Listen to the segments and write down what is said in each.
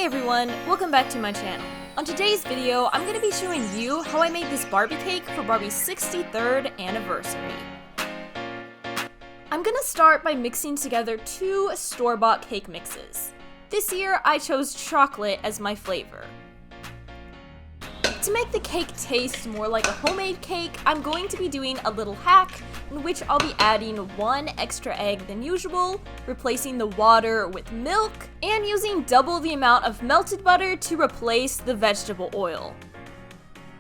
Hey everyone, welcome back to my channel. On today's video, I'm going to be showing you how I made this Barbie cake for Barbie's 63rd anniversary. I'm going to start by mixing together two store-bought cake mixes. This year, I chose chocolate as my flavor. To make the cake taste more like a homemade cake, I'm going to be doing a little hack in which I'll be adding one extra egg than usual, replacing the water with milk, and using double the amount of melted butter to replace the vegetable oil.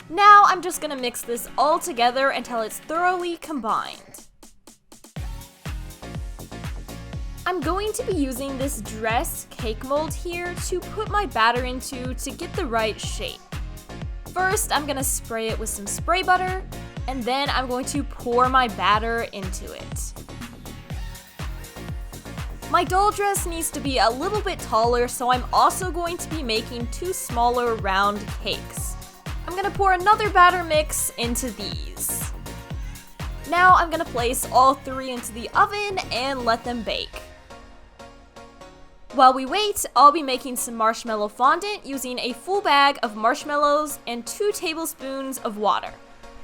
Now I'm just gonna mix this all together until it's thoroughly combined. I'm going to be using this dress cake mold here to put my batter into to get the right shape. First, I'm gonna spray it with some spray butter, and then I'm going to pour my batter into it. My doll dress needs to be a little bit taller, so I'm also going to be making two smaller round cakes. I'm gonna pour another batter mix into these. Now I'm gonna place all three into the oven and let them bake. While we wait, I'll be making some marshmallow fondant using a full bag of marshmallows and 2 tablespoons of water.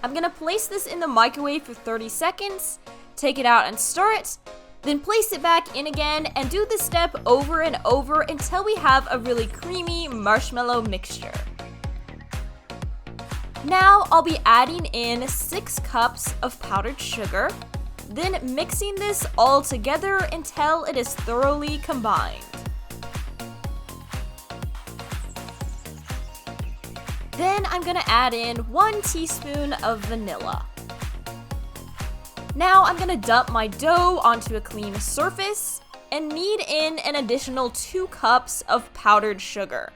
I'm gonna place this in the microwave for 30 seconds, take it out and stir it, then place it back in again and do this step over and over until we have a really creamy marshmallow mixture. Now I'll be adding in 6 cups of powdered sugar, then mixing this all together until it is thoroughly combined. Then I'm gonna add in 1 teaspoon of vanilla. Now I'm gonna dump my dough onto a clean surface and knead in an additional 2 cups of powdered sugar.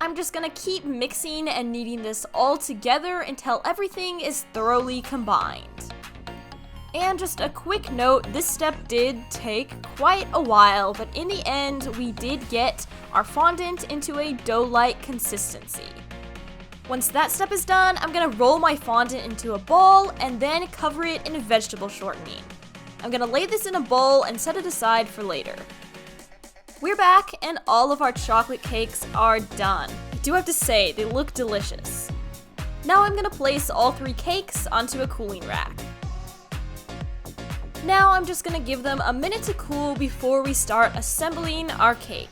I'm just gonna keep mixing and kneading this all together until everything is thoroughly combined. And just a quick note, this step did take quite a while, but in the end we did get our fondant into a dough-like consistency. Once that step is done, I'm gonna roll my fondant into a bowl and then cover it in vegetable shortening. I'm gonna lay this in a bowl and set it aside for later. We're back and all of our chocolate cakes are done. I do have to say, they look delicious. Now I'm gonna place all 3 cakes onto a cooling rack. Now I'm just gonna give them a minute to cool before we start assembling our cake.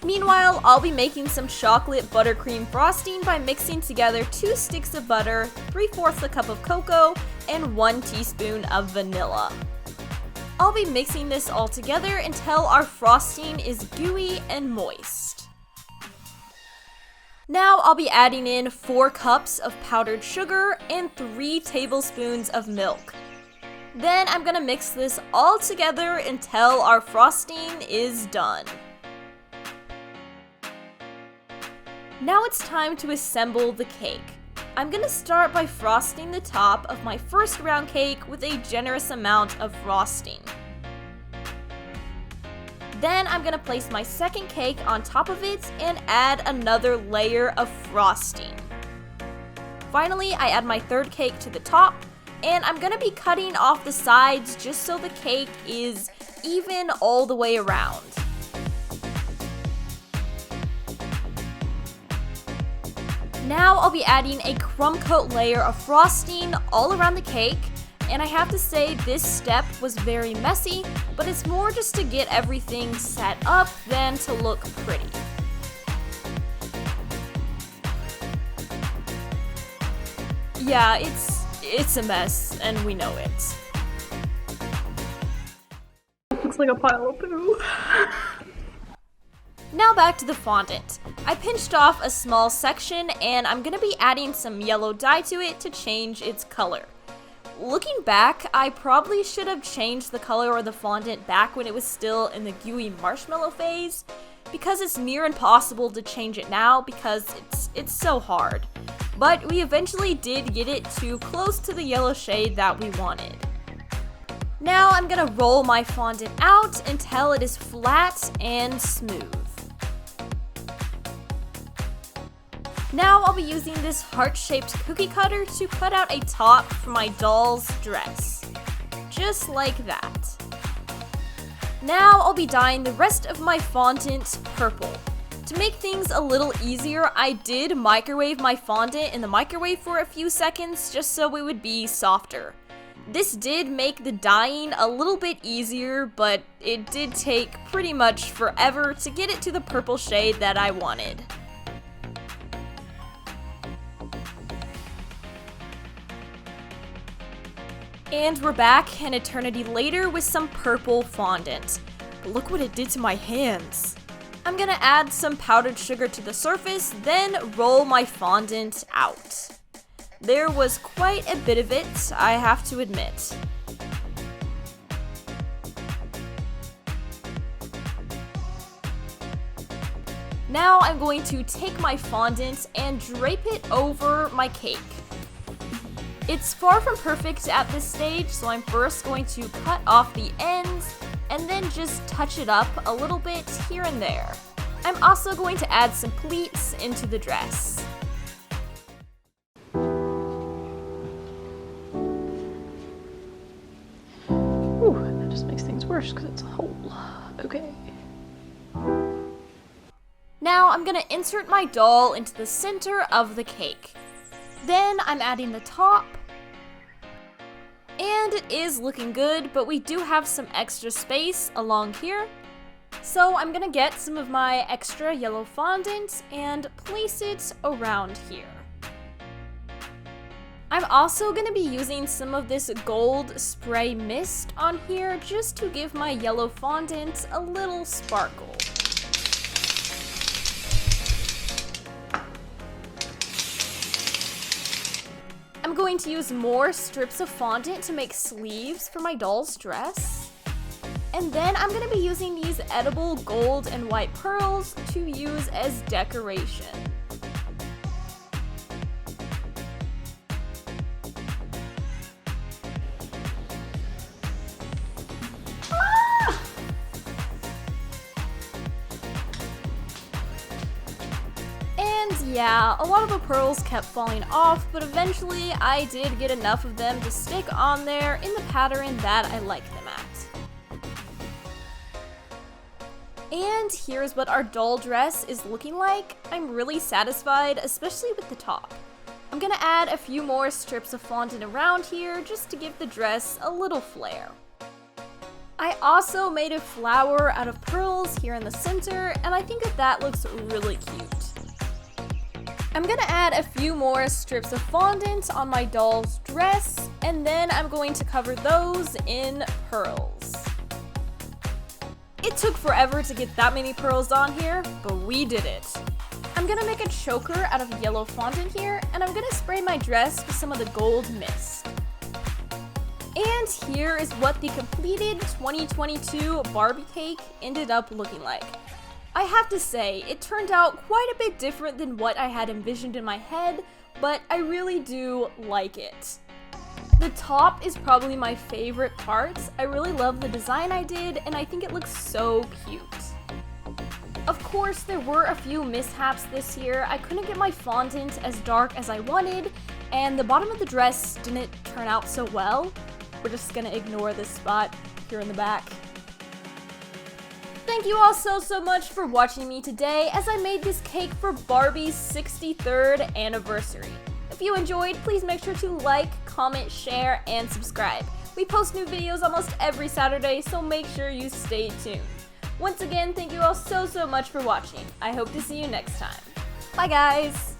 Meanwhile, I'll be making some chocolate buttercream frosting by mixing together 2 sticks of butter, 3/4 a cup of cocoa, and 1 teaspoon of vanilla. I'll be mixing this all together until our frosting is gooey and moist. Now I'll be adding in 4 cups of powdered sugar and 3 tablespoons of milk. Then I'm gonna mix this all together until our frosting is done. Now it's time to assemble the cake. I'm gonna start by frosting the top of my first round cake with a generous amount of frosting. Then I'm gonna place my second cake on top of it and add another layer of frosting. Finally, I add my third cake to the top, and I'm gonna be cutting off the sides just so the cake is even all the way around. Now I'll be adding a crumb coat layer of frosting all around the cake, and I have to say this step was very messy, but it's more just to get everything set up than to look pretty. Yeah, it's a mess, and we know it. Looks like a pile of poo. Now back to the fondant. I pinched off a small section and I'm gonna be adding some yellow dye to it to change its color. Looking back, I probably should have changed the color of the fondant back when it was still in the gooey marshmallow phase, because it's near impossible to change it now because it's so hard. But we eventually did get it to close to the yellow shade that we wanted. Now I'm gonna roll my fondant out until it is flat and smooth. Now I'll be using this heart-shaped cookie cutter to cut out a top for my doll's dress. Just like that. Now I'll be dyeing the rest of my fondant purple. To make things a little easier, I did microwave my fondant in the microwave for a few seconds just so it would be softer. This did make the dyeing a little bit easier, but it did take pretty much forever to get it to the purple shade that I wanted. And we're back an eternity later with some purple fondant. But look what it did to my hands. I'm gonna add some powdered sugar to the surface, then roll my fondant out. There was quite a bit of it, I have to admit. Now I'm going to take my fondant and drape it over my cake. It's far from perfect at this stage, so I'm first going to cut off the ends and then just touch it up a little bit here and there. I'm also going to add some pleats into the dress. Ooh, that just makes things worse because it's a hole. Okay. Now I'm gonna insert my doll into the center of the cake. Then I'm adding the top. And it is looking good, but we do have some extra space along here. So I'm gonna get some of my extra yellow fondant and place it around here. I'm also gonna be using some of this gold spray mist on here just to give my yellow fondant a little sparkle. I'm going to use more strips of fondant to make sleeves for my doll's dress. And then I'm going to be using these edible gold and white pearls to use as decoration. Yeah, a lot of the pearls kept falling off, but eventually I did get enough of them to stick on there in the pattern that I like them at. And here's what our doll dress is looking like. I'm really satisfied, especially with the top. I'm gonna add a few more strips of fondant around here just to give the dress a little flair. I also made a flower out of pearls here in the center, and I think that looks really cute. I'm gonna add a few more strips of fondant on my doll's dress, and then I'm going to cover those in pearls. It took forever to get that many pearls on here, but we did it. I'm gonna make a choker out of yellow fondant here, and I'm gonna spray my dress with some of the gold mist. And here is what the completed 2022 Barbie cake ended up looking like. I have to say, it turned out quite a bit different than what I had envisioned in my head, but I really do like it. The top is probably my favorite part. I really love the design I did, and I think it looks so cute. Of course, there were a few mishaps this year. I couldn't get my fondant as dark as I wanted, and the bottom of the dress didn't turn out so well. We're just gonna ignore this spot here in the back. Thank you all so much for watching me today as I made this cake for Barbie's 63rd anniversary. If you enjoyed, please make sure to like, comment, share, and subscribe. We post new videos almost every Saturday, so make sure you stay tuned. Once again, thank you all so much for watching. I hope to see you next time. Bye guys!